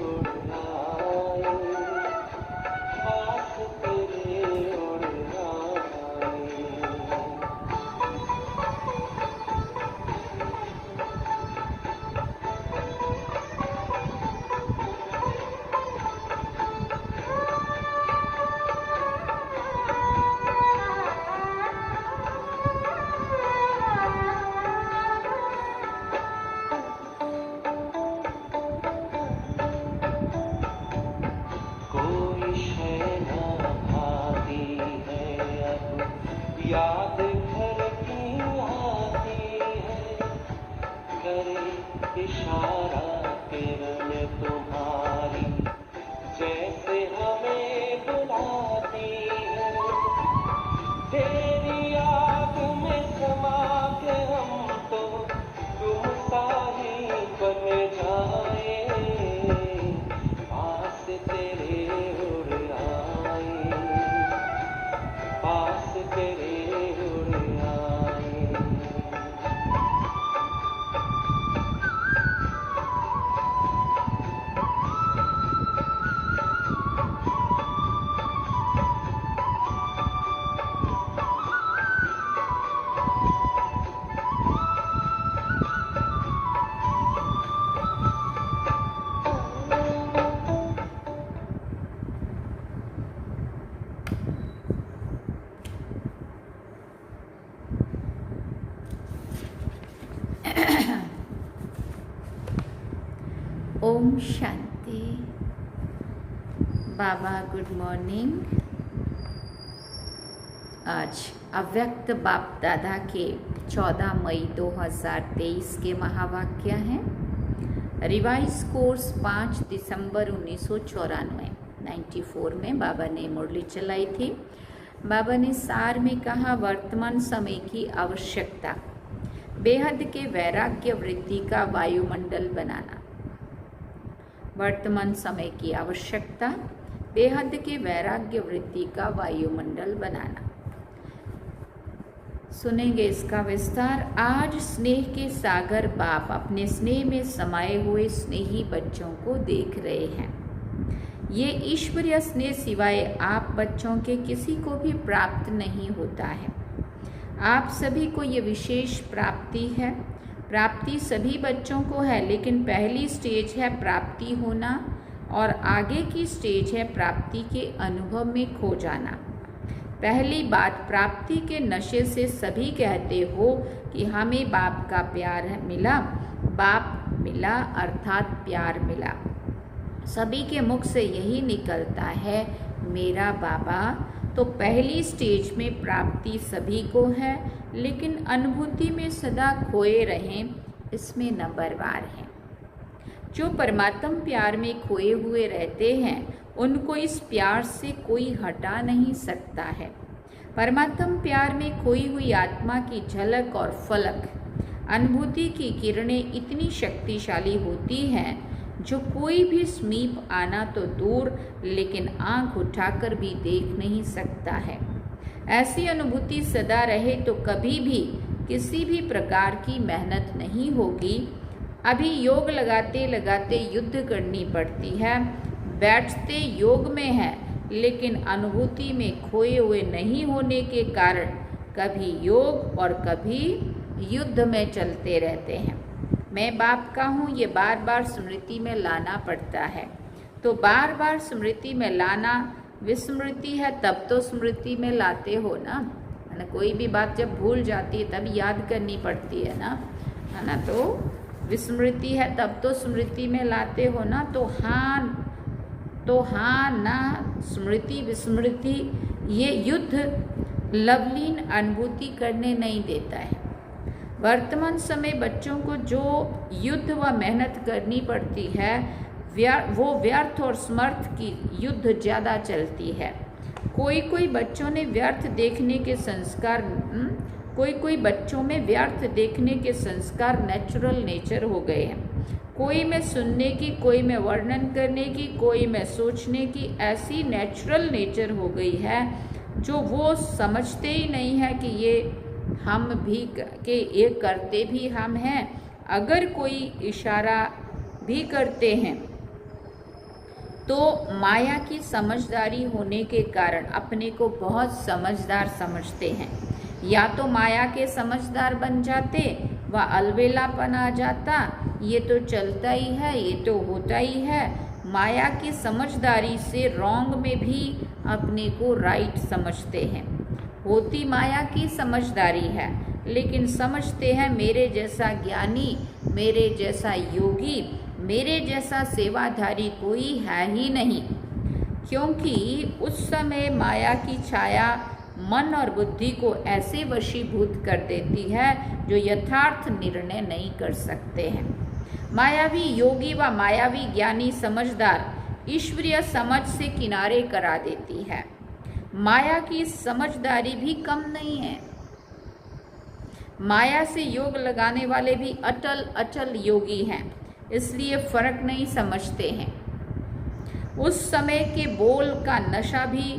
उड़ आए, पास तेरे उड़ आए। कोई शैना भाती है अब, याद घर की आती है, करे इशारा किरण तुम्हारी, जैसे हमें बुलाती है। तेरी याद में समा के हम तो तुम सा ही बन जाए, पास तेरे उड़ आए, पास तेरे उड़ आए। ओम शांति। बाबा गुड मॉर्निंग। आज अव्यक्त बाप दादा के 14 मई 2023 के महावाक्य हैं। रिवाइज कोर्स 5 दिसंबर 1994 94 में बाबा ने मुरली चलाई थी। बाबा ने सार में कहा, वर्तमान समय की आवश्यकता बेहद के वैराग्य वृत्ति का वायुमंडल बनाना। वर्तमान समय की आवश्यकता बेहद के वैराग्य वृत्ति का वायुमंडल बनाना। सुनेंगे इसका विस्तार। आज स्नेह के सागर बाप अपने स्नेह में समाये हुए स्नेही बच्चों को देख रहे हैं। ये ईश्वरीय स्नेह सिवाय आप बच्चों के किसी को भी प्राप्त नहीं होता है। आप सभी को ये विशेष प्राप्ति है। प्राप्ति सभी बच्चों को है, लेकिन पहली स्टेज है प्राप्ति होना और आगे की स्टेज है प्राप्ति के अनुभव में खो जाना। पहली बात, प्राप्ति के नशे से सभी कहते हो कि हमें बाप का प्यार मिला, बाप मिला अर्थात प्यार मिला। सभी के मुख से यही निकलता है, मेरा बाबा। तो पहली स्टेज में प्राप्ति सभी को है, लेकिन अनुभूति में सदा खोए रहें, इसमें नंबरवार हैं। जो परमात्मा प्यार में खोए हुए रहते हैं, उनको इस प्यार से कोई हटा नहीं सकता है। परमात्मा प्यार में खोई हुई आत्मा की झलक और फलक अनुभूति की किरणें इतनी शक्तिशाली होती हैं, जो कोई भी समीप आना तो दूर, लेकिन आंख उठाकर भी देख नहीं सकता है। ऐसी अनुभूति सदा रहे तो कभी भी किसी भी प्रकार की मेहनत नहीं होगी। अभी योग लगाते लगाते युद्ध करनी पड़ती है। बैठते योग में है, लेकिन अनुभूति में खोए हुए नहीं होने के कारण कभी योग और कभी युद्ध में चलते रहते हैं। मैं बाप का हूँ, ये बार बार स्मृति में लाना पड़ता है। तो बार बार स्मृति में लाना विस्मृति है, तब तो स्मृति में लाते हो ना, है ना। कोई भी बात जब भूल जाती है तब याद करनी पड़ती है ना, है ना। तो विस्मृति है तब तो स्मृति में लाते हो ना। तो हाँ ना, स्मृति विस्मृति ये युद्ध लवलीन अनुभूति करने नहीं देता है। वर्तमान समय बच्चों को जो युद्ध व मेहनत करनी पड़ती है, वो व्यर्थ और समर्थ की युद्ध ज़्यादा चलती है। कोई बच्चों में व्यर्थ देखने के संस्कार नेचुरल नेचर हो गए हैं। कोई में सुनने की, कोई में वर्णन करने की, कोई में सोचने की, ऐसी नेचुरल नेचर हो गई है जो वो समझते ही नहीं है कि ये हम भी के ये करते भी हम हैं। अगर कोई इशारा भी करते हैं तो माया की समझदारी होने के कारण अपने को बहुत समझदार समझते हैं। या तो माया के समझदार बन जाते व अलबेलापन आ जाता, ये तो चलता ही है, ये तो होता ही है। माया की समझदारी से रॉन्ग में भी अपने को राइट समझते हैं। होती माया की समझदारी है, लेकिन समझते हैं मेरे जैसा ज्ञानी, मेरे जैसा योगी, मेरे जैसा सेवाधारी कोई है ही नहीं। क्योंकि उस समय माया की छाया मन और बुद्धि को ऐसे वशीभूत कर देती है जो यथार्थ निर्णय नहीं कर सकते हैं। मायावी योगी व मायावी ज्ञानी समझदार ईश्वरीय समझ से किनारे करा देती है। माया की समझदारी भी कम नहीं है। माया से योग लगाने वाले भी अटल अचल योगी हैं, इसलिए फर्क नहीं समझते हैं। उस समय के बोल का नशा भी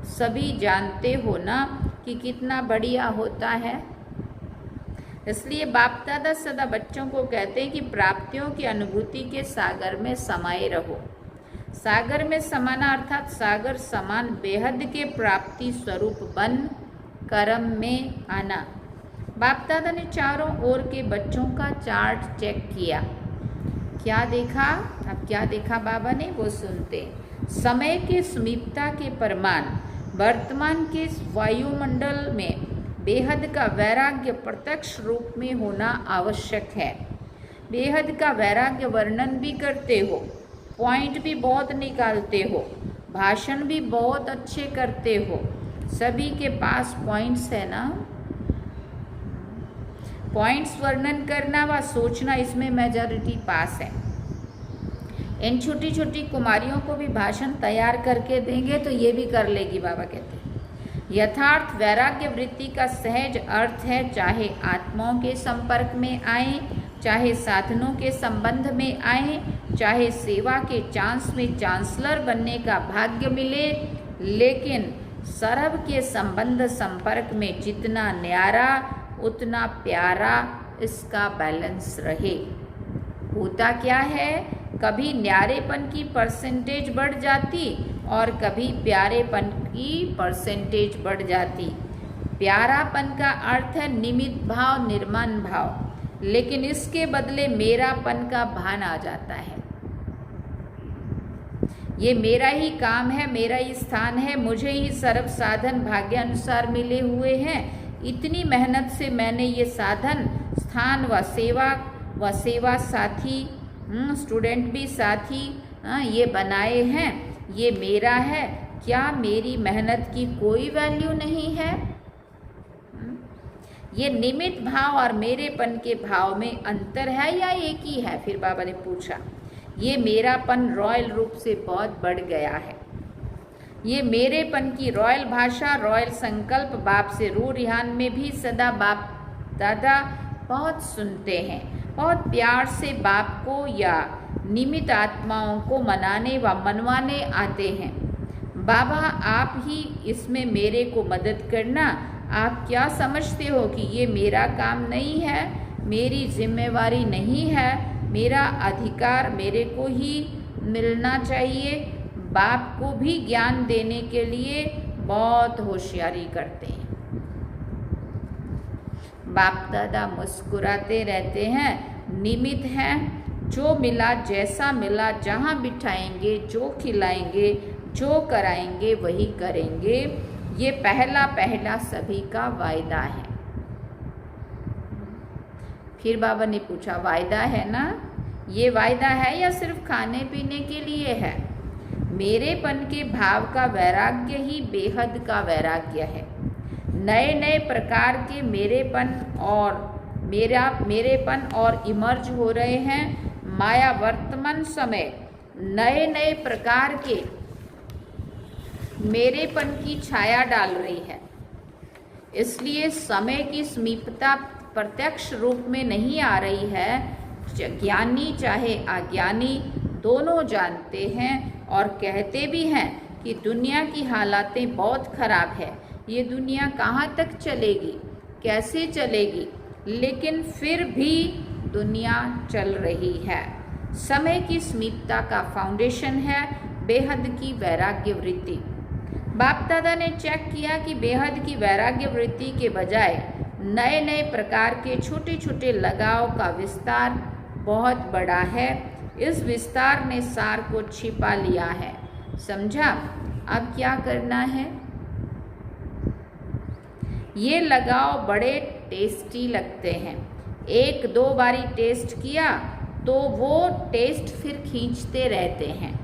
सभी जानते हो ना कि कितना बढ़िया होता है। इसलिए बाप दादा सदा बच्चों को कहते हैं कि प्राप्तियों की अनुभूति के सागर में समाये रहो। सागर में समाना अर्थात सागर समान बेहद के प्राप्ति स्वरूप बन कर्म में आना। बाप दादा ने चारों ओर के बच्चों का चार्ट चेक किया। क्या देखा? अब क्या देखा बाबा ने वो सुनते। समय के समीपता के परमान वर्तमान के वायुमंडल में बेहद का वैराग्य प्रत्यक्ष रूप में होना आवश्यक है। बेहद का वैराग्य वर्णन भी करते हो, पॉइंट भी बहुत निकालते हो, भाषण भी बहुत अच्छे करते हो। सभी के पास पॉइंट्स है ना। पॉइंट्स वर्णन करना व सोचना, इसमें मेजॉरिटी पास है। इन छोटी छोटी कुमारियों को भी भाषण तैयार करके देंगे तो ये भी कर लेगी। बाबा कहते हैं यथार्थ वैराग्य वृत्ति का सहज अर्थ है चाहे आत्माओं के संपर्क में आए, चाहे साधनों के संबंध में आए, चाहे सेवा के चांस में चांसलर बनने का भाग्य मिले, लेकिन सरब के संबंध संपर्क में जितना न्यारा उतना प्यारा इसका बैलेंस रहे। होता क्या है, कभी न्यारेपन की परसेंटेज बढ़ जाती और कभी प्यारेपन की परसेंटेज बढ़ जाती। प्यारापन का अर्थ है निमित्त भाव, निर्मम भाव, लेकिन इसके बदले मेरापन का भान आ जाता है। ये मेरा ही काम है, मेरा ही स्थान है, मुझे ही सर्व साधन भाग्य अनुसार मिले हुए हैं। इतनी मेहनत से मैंने ये साधन स्थान व सेवा साथी, स्टूडेंट भी साथी ये बनाए हैं, ये मेरा है। क्या मेरी मेहनत की कोई वैल्यू नहीं है? ये निमित्त भाव और मेरेपन के भाव में अंतर है या एक ही है? फिर बाबा ने पूछा। ये मेरापन रॉयल रूप से बहुत बढ़ गया है। ये मेरेपन की रॉयल भाषा, रॉयल संकल्प बाप से रूह रिहान में भी सदा बाप दादा बहुत सुनते हैं। बहुत प्यार से बाप को या निमित्त आत्माओं को मनाने व मनवाने आते हैं। बाबा आप ही इसमें मेरे को मदद करना। आप क्या समझते हो कि ये मेरा काम नहीं है, मेरी जिम्मेवारी नहीं है, मेरा अधिकार मेरे को ही मिलना चाहिए? बाप को भी ज्ञान देने के लिए बहुत होशियारी करते हैं। बाप दादा मुस्कुराते रहते हैं, निमित्त हैं, जो मिला जैसा मिला, जहाँ बिठाएंगे, जो खिलाएंगे, जो कराएंगे वही करेंगे। ये पहला पहला सभी का वायदा है। फिर बाबा ने पूछा वायदा है ना? ये वायदा है या सिर्फ खाने पीने के लिए है? मेरेपन के भाव का वैराग्य ही बेहद का वैराग्य है। नए नए प्रकार के मेरेपन और इमर्ज हो रहे हैं। माया वर्तमान समय नए नए प्रकार के मेरेपन की छाया डाल रही है। इसलिए समय की समीपता प्रत्यक्ष रूप में नहीं आ रही है। ज्ञानी चाहे अज्ञानी दोनों जानते हैं और कहते भी हैं कि दुनिया की हालातें बहुत खराब है, ये दुनिया कहाँ तक चलेगी, कैसे चलेगी, लेकिन फिर भी दुनिया चल रही है। समय की समीपता का फाउंडेशन है बेहद की वैराग्य वृत्ति। बाप दादा ने चेक किया कि बेहद की वैराग्य वृत्ति के बजाय नए नए प्रकार के छोटे छोटे लगाव का विस्तार बहुत बड़ा है। इस विस्तार ने सार को छिपा लिया है। समझा? अब क्या करना है? ये लगाव बड़े टेस्टी लगते हैं। एक दो बारी टेस्ट किया तो वो टेस्ट फिर खींचते रहते हैं।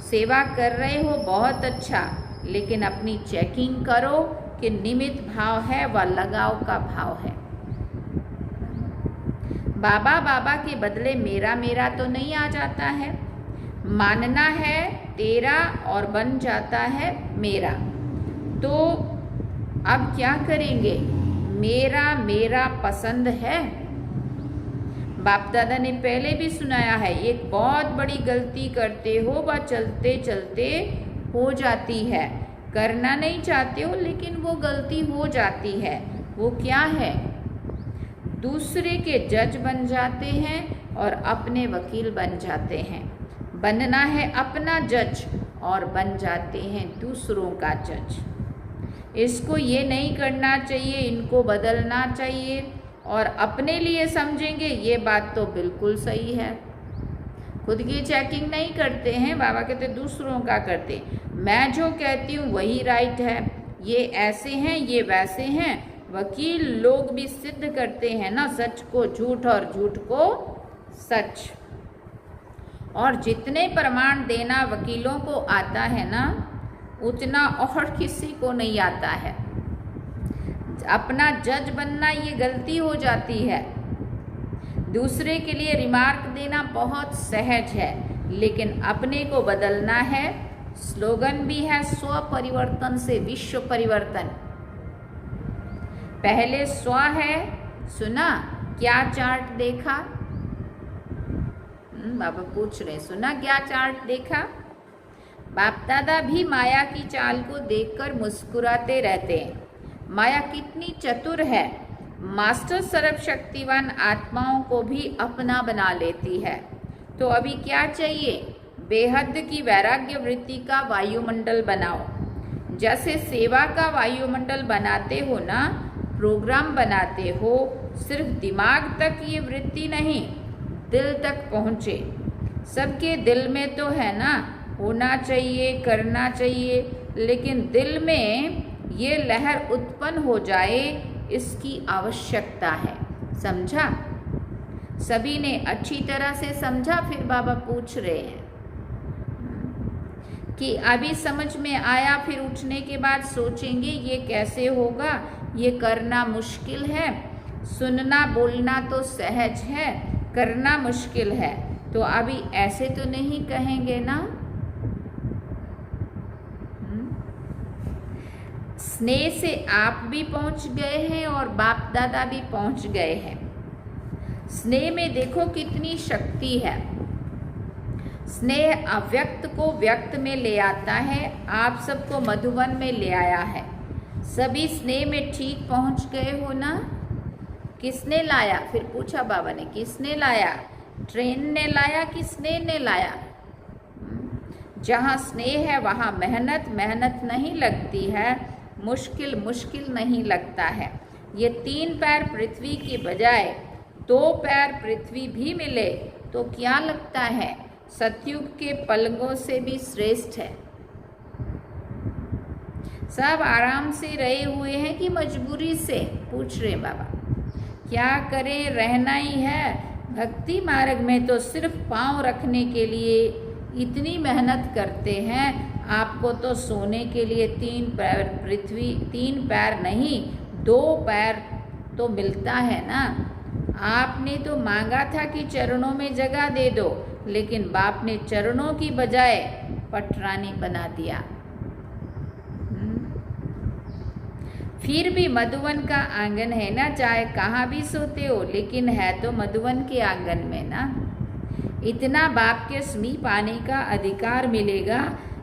सेवा कर रहे हो बहुत अच्छा, लेकिन अपनी चेकिंग करो कि निमित्त भाव है व लगाव का भाव है। बाबा बाबा के बदले मेरा मेरा तो नहीं आ जाता है। मानना है तेरा और बन जाता है मेरा। तो अब क्या करेंगे? मेरा मेरा पसंद है। बाप दादा ने पहले भी सुनाया है, एक बहुत बड़ी गलती करते हो वह चलते चलते हो जाती है। करना नहीं चाहते हो लेकिन वो गलती हो जाती है। वो क्या है? दूसरे के जज बन जाते हैं और अपने वकील बन जाते हैं। बनना है अपना जज और बन जाते हैं दूसरों का जज। इसको ये नहीं करना चाहिए, इनको बदलना चाहिए और अपने लिए समझेंगे, ये बात तो बिल्कुल सही है। खुद की चेकिंग नहीं करते हैं। बाबा कहते दूसरों का करते। मैं जो कहती हूँ वही राइट है, ये ऐसे हैं ये वैसे हैं। वकील लोग भी सिद्ध करते हैं ना, सच को झूठ और झूठ को सच। और जितने प्रमाण देना वकीलों को आता है ना, उतना और किसी को नहीं आता है। अपना जज बनना ये गलती हो जाती है। दूसरे के लिए रिमार्क देना बहुत सहज है, लेकिन अपने को बदलना है। स्लोगन भी है, स्व परिवर्तन से विश्व परिवर्तन। पहले स्व है। सुना क्या चार्ट देखा? बाबा पूछ रहे, सुना क्या चार्ट देखा? बाप दादा भी माया की चाल को देखकर मुस्कुराते रहते हैं। माया कितनी चतुर है, मास्टर सर्वशक्तिवान आत्माओं को भी अपना बना लेती है। तो अभी क्या चाहिए? बेहद की वैराग्य वृत्ति का वायुमंडल बनाओ। जैसे सेवा का वायुमंडल बनाते हो ना, प्रोग्राम बनाते हो, सिर्फ दिमाग तक ये वृत्ति नहीं, दिल तक पहुँचे। सबके दिल में तो है ना, होना चाहिए, करना चाहिए, लेकिन दिल में ये लहर उत्पन्न हो जाए, इसकी आवश्यकता है। समझा? सभी ने अच्छी तरह से समझा? फिर बाबा पूछ रहे हैं कि अभी समझ में आया, फिर उठने के बाद सोचेंगे ये कैसे होगा, ये करना मुश्किल है। सुनना बोलना तो सहज है, करना मुश्किल है। तो अभी ऐसे तो नहीं कहेंगे ना? स्नेह से आप भी पहुंच गए हैं और बाप दादा भी पहुंच गए हैं। स्नेह में देखो कितनी शक्ति है। स्नेह अव्यक्त को व्यक्त में ले आता है। आप सबको मधुबन में ले आया है। सभी स्नेह में ठीक पहुंच गए हो ना? किसने लाया? फिर पूछा बाबा ने, किसने लाया? ट्रेन ने लाया कि स्नेह ने लाया? जहाँ स्नेह है वहाँ मेहनत मेहनत नहीं लगती है, मुश्किल मुश्किल नहीं लगता है। ये 3 पैर पृथ्वी की बजाय 2 पैर पृथ्वी भी मिले तो क्या लगता है? सतयुग के पलंगों से भी श्रेष्ठ है। सब आराम से रहे हुए हैं कि मजबूरी से? पूछ रहे बाबा। क्या करें, रहना ही है। भक्ति मार्ग में तो सिर्फ पांव रखने के लिए इतनी मेहनत करते हैं। आपको तो सोने के लिए 3 पैर पृथ्वी, 3 पैर नहीं 2 पैर तो मिलता है ना। आपने तो मांगा था कि चरणों में जगह दे दो, लेकिन बाप ने चरणों की बजाय पटरानी बना दिया। फिर भी मधुवन का आंगन है ना, चाहे कहाँ भी सोते हो, लेकिन है तो मधुवन के आंगन में ना। इतना बाप के समीप आने का अधिकार मिलेगा,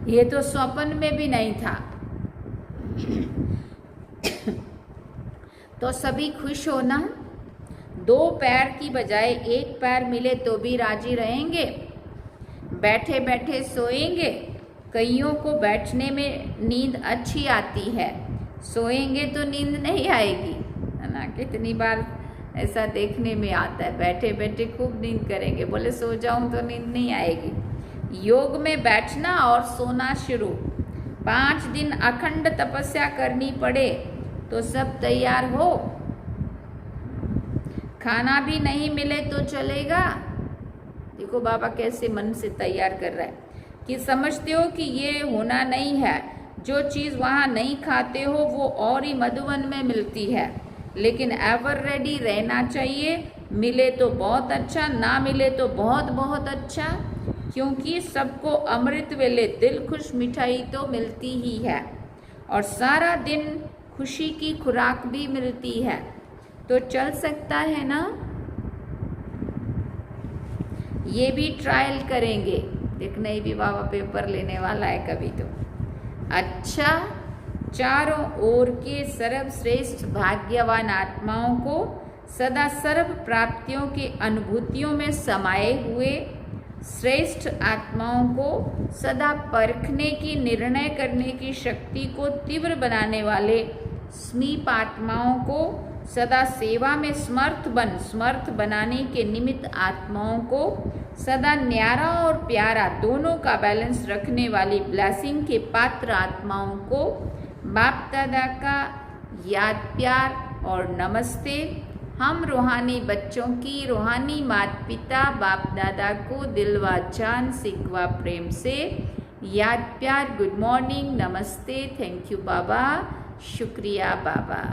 ये तो स्वप्न में भी नहीं था। तो सभी खुश हो ना? 2 पैर की बजाय 1 पैर मिले तो भी राजी रहेंगे? बैठे बैठे सोएंगे कईयों को बैठने में नींद अच्छी आती है, सोएंगे तो नींद नहीं आएगी, है ना। कितनी बार ऐसा देखने में आता है, बैठे बैठे खूब नींद करेंगे, बोले सो जाऊं तो नींद नहीं आएगी। योग में बैठना और सोना शुरू। 5 दिन अखंड तपस्या करनी पड़े तो सब तैयार हो। खाना भी नहीं मिले तो चलेगा। देखो बाबा कैसे मन से तैयार कर रहा है कि समझते हो कि ये होना नहीं है, जो चीज़ वहाँ नहीं खाते हो वो और ही मधुवन में मिलती है, लेकिन एवर रेडी रहना चाहिए। मिले तो बहुत अच्छा, ना मिले तो बहुत बहुत अच्छा, क्योंकि सबको अमृत वेले दिल खुश मिठाई तो मिलती ही है और सारा दिन खुशी की खुराक भी मिलती है। तो चल सकता है ना, ये भी ट्रायल करेंगे। देखना ही भी बाबा पेपर लेने वाला है कभी तो। अच्छा, चारों ओर के सर्वश्रेष्ठ भाग्यवान आत्माओं को सदा सर्व प्राप्तियों के अनुभूतियों में समाये हुए श्रेष्ठ आत्माओं को सदा परखने की, निर्णय करने की शक्ति को तीव्र बनाने वाले समीप आत्माओं को सदा सेवा में समर्थ बनाने के निमित्त आत्माओं को सदा न्यारा और प्यारा दोनों का बैलेंस रखने वाली ब्लेसिंग के पात्र आत्माओं को बाप दादा का याद, प्यार और नमस्ते। हम रूहानी बच्चों की रूहानी माता पिता बाप दादा को दिलवा जान सिकवा प्रेम से याद, प्यार, गुड मॉर्निंग, नमस्ते, थैंक यू बाबा, शुक्रिया बाबा।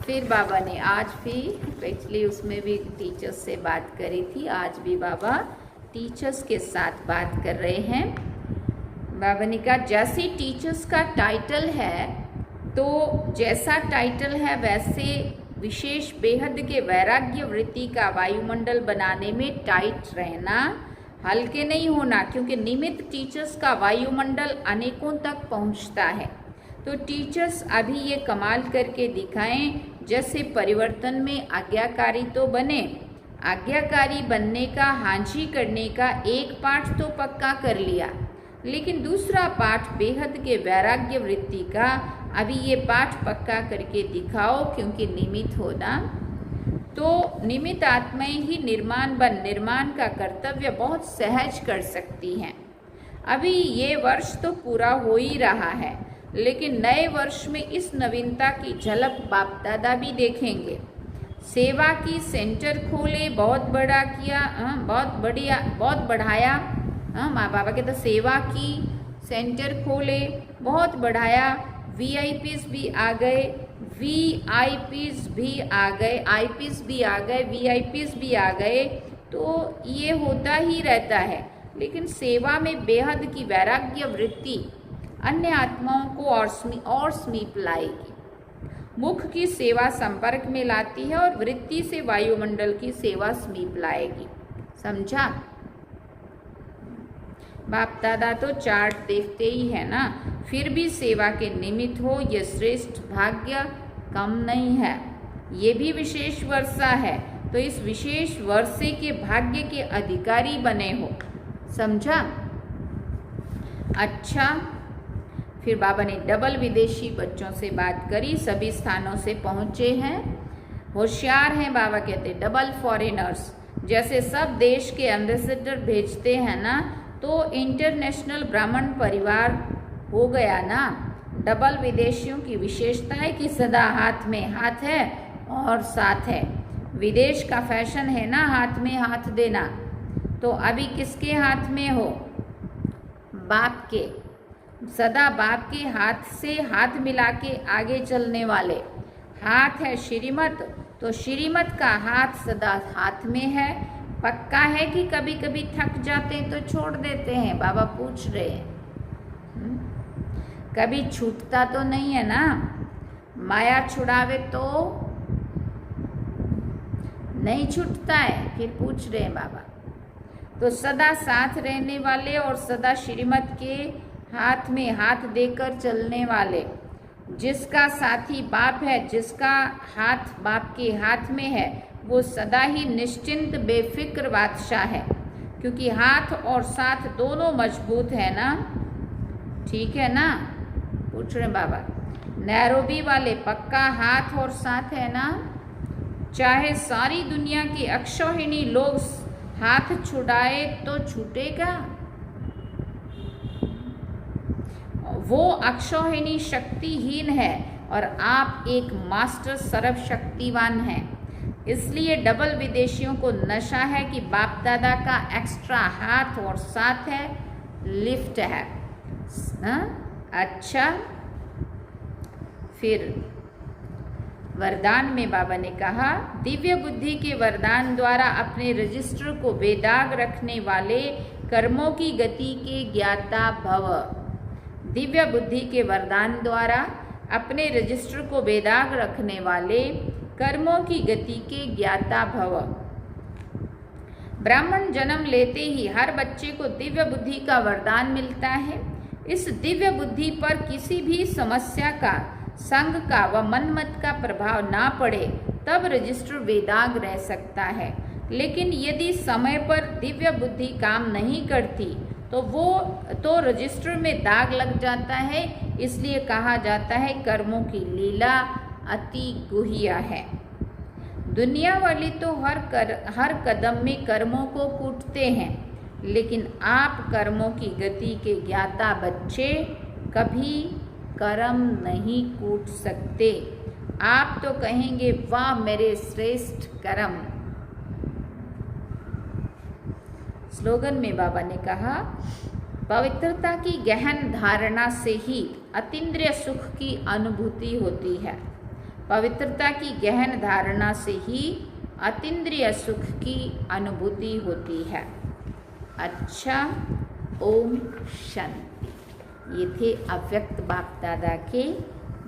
फिर बाबा ने आज भी पिछली उसमें भी टीचर्स से बात करी थी, आज भी बाबा टीचर्स के साथ बात कर रहे हैं। बाबा ने कहा जैसे टीचर्स का टाइटल है, तो जैसा टाइटल है वैसे विशेष बेहद के वैराग्य वृत्ति का वायुमंडल बनाने में टाइट रहना, हल्के नहीं होना, क्योंकि निमित्त टीचर्स का वायुमंडल अनेकों तक पहुंचता है। तो टीचर्स अभी ये कमाल करके दिखाएं, जैसे परिवर्तन में आज्ञाकारी तो बने, आज्ञाकारी बनने का, हांजी करने का एक पाठ तो पक्का कर लिया, लेकिन दूसरा पाठ बेहद के वैराग्य वृत्ति का अभी ये पाठ पक्का करके दिखाओ, क्योंकि निमित्त होना। तो निमित्त आत्माएं ही निर्माण का कर्तव्य बहुत सहज कर सकती हैं। अभी ये वर्ष तो पूरा हो ही रहा है, लेकिन नए वर्ष में इस नवीनता की झलक बाप दादा भी देखेंगे। सेवा की सेंटर खोले, बहुत बड़ा किया, बहुत बढ़ाया। माँ बाबा के तो सेवा की सेंटर खोले, बहुत बढ़ाया, वीआईपीज भी आ गए, वीआईपीज भी आ गए, आईपीज भी आ गए, वीआईपीज भी आ गए। तो ये होता ही रहता है, लेकिन सेवा में बेहद की वैराग्य वृत्ति अन्य आत्माओं को और समीप लाएगी। मुख की सेवा संपर्क में लाती है और वृत्ति से वायुमंडल की सेवा समीप लाएगी। समझा? बाप दादा तो चार्ट देखते ही है ना, फिर भी सेवा के निमित्त हो, यह श्रेष्ठ भाग्य कम नहीं है। ये भी विशेष वर्षा है, तो इस विशेष वर्षे के भाग्य के अधिकारी बने हो। समझा? अच्छा, फिर बाबा ने डबल विदेशी बच्चों से बात करी, सभी स्थानों से पहुँचे हैं, होशियार हैं। बाबा कहते डबल फॉरेनर्स, जैसे सब देश के एम्बेसडर भेजते हैं ना, तो इंटरनेशनल ब्राह्मण परिवार हो गया ना। डबल विदेशियों की विशेषता है कि सदा हाथ में हाथ है और साथ है। विदेश का फैशन है ना हाथ में हाथ देना, तो अभी किसके हाथ में हो? बाप के। सदा बाप के हाथ से हाथ मिला के आगे चलने वाले। हाथ है श्रीमत, तो श्रीमत का हाथ सदा हाथ में है। पक्का है कि कभी कभी थक जाते हैं तो छोड़ देते हैं? बाबा पूछ रहे हैं। कभी छूटता तो नहीं है ना? माया छुड़ावे तो नहीं छूटता है, फिर पूछ रहे हैं बाबा। तो सदा साथ रहने वाले और सदा श्रीमत के हाथ में हाथ देकर चलने वाले, जिसका साथी बाप है, जिसका हाथ बाप के हाथ में है, वो सदा ही निश्चिंत बेफिक्र बादशाह है। क्योंकि हाथ और साथ दोनों मजबूत है ना, ठीक है ना। पूछ रहे बाबा, नैरोबी वाले पक्का हाथ और साथ है ना। चाहे सारी दुनिया की अक्षौहिणी लोग हाथ छुड़ाए तो छूटेगा। वो अक्षौहिणी शक्तिहीन है और आप एक मास्टर सर्वशक्तिवान हैं। इसलिए डबल विदेशियों को नशा है कि बाप दादा का एक्स्ट्रा हाथ और साथ है, लिफ्ट है ना? अच्छा, फिर वरदान में बाबा ने कहा, दिव्य बुद्धि के वरदान द्वारा अपने रजिस्टर को बेदाग रखने वाले कर्मों की गति के ज्ञाता भव। दिव्य बुद्धि के वरदान द्वारा अपने रजिस्टर को बेदाग रखने वाले कर्मों की गति के ज्ञाता भव। ब्राह्मण जन्म लेते ही हर बच्चे को दिव्य बुद्धि का वरदान मिलता है। इस दिव्य बुद्धि पर किसी भी समस्या का, संग का व मनमत का प्रभाव ना पड़े तब रजिस्टर बेदाग रह सकता है। लेकिन यदि समय पर दिव्य बुद्धि काम नहीं करती तो रजिस्टर में दाग लग जाता है। इसलिए कहा जाता है कर्मों की लीला अति गुह्य है। दुनिया वाले तो हर कदम में कर्मों को कूटते हैं, लेकिन आप कर्मों की गति के ज्ञाता बच्चे कभी कर्म नहीं कूट सकते। आप तो कहेंगे, वाह मेरे श्रेष्ठ कर्म। स्लोगन में बाबा ने कहा, पवित्रता की गहन धारणा से ही अतीन्द्रिय सुख की अनुभूति होती है। पवित्रता की गहन धारणा से ही अतीन्द्रिय सुख की अनुभूति होती है। अच्छा, ओम शांति। ये थे अव्यक्त बाप दादा के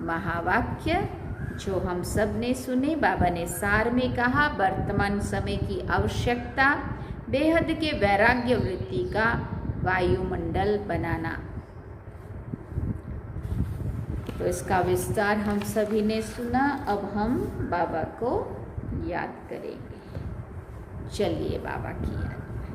महावाक्य जो हम सब ने सुने। बाबा ने सार में कहा, वर्तमान समय की आवश्यकता बेहद के वैराग्य वृत्ति का वायुमंडल बनाना। तो इसका विस्तार हम सभी ने सुना। अब हम बाबा को याद करेंगे। चलिए बाबा की याद में।